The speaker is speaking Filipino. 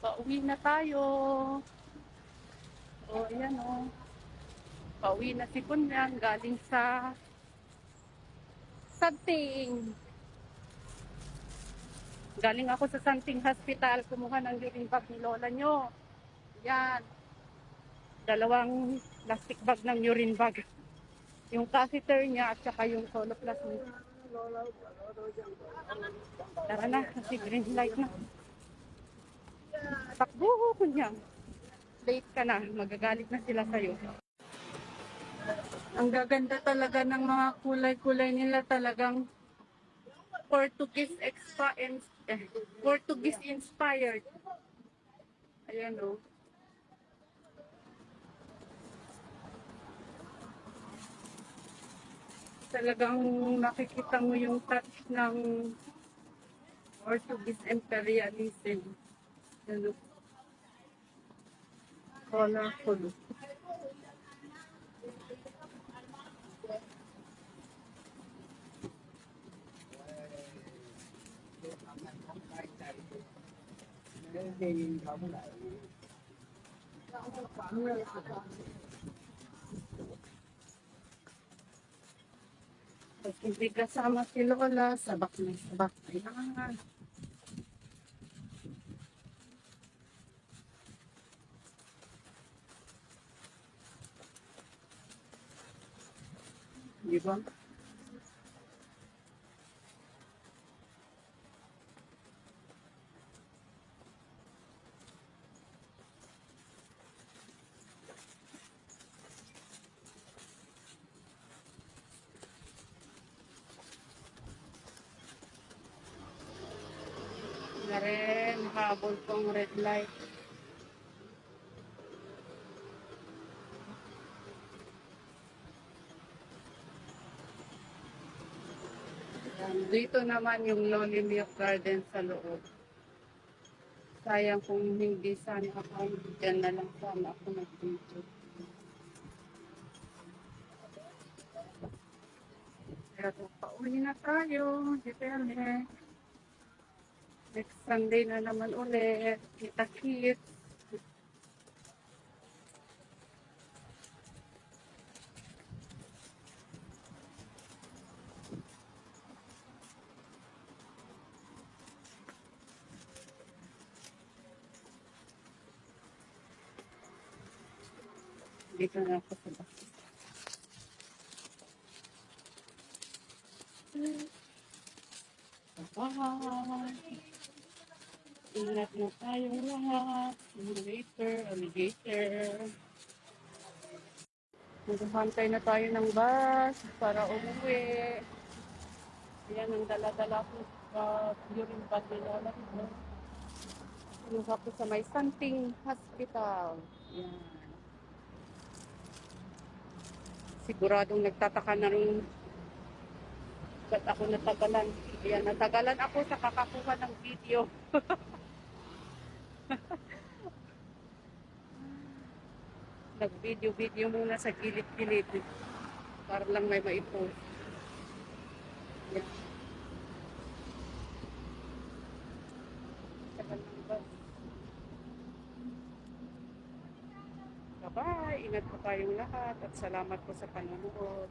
Pauwi na tayo. O, ayan o. Pauwi na si Kunyang galing sa Santing. Galing ako sa Santing Hospital. Kumuha ng urine bag ni lola nyo. Yan. Dalawang plastic bag ng urine bag. Yung catheter niya at saka yung solo plastic. Tara na, kasi green light na. Takbo, Kunyang. Late ka na. Magagalit na sila sa'yo. Ang gaganda talaga ng mga kulay-kulay nila, talagang Portuguese inspired. Ayan o. Talagang makikita mo yung touch ng Portuguese imperialism. Ayan o. Colorful. Pag hindi kasama si Lola, sabak na sabak na yan. Di ba? Na rin, habol pong red light. Yan. Dito naman yung Lonely Milk Garden sa loob. Sayang kung hindi sana ako, dyan na lang sana ako nag-video. Pero pauwi na tayo, depende. Next Sunday na naman ulit, kita-kits. Dito na ako sa bus. Bye! Ingat na tayong lahat. See you later, alligator. Naghahantay na tayo ng bus para umuwi. Ayan ang dala-dala ko during bag ni Lola. Kinuha ko sa may Santing Hospital. Ayan. Siguradong nagtataka na rin ba't ako natagalan. Ayan, natagalan ako sa kakakuha ng video. Nag-video-video muna sa gilid-gilid para lang may maipost. Ayan. Tagal ng bus. Bye-bye! Ingat po tayong lahat at salamat po sa panonood.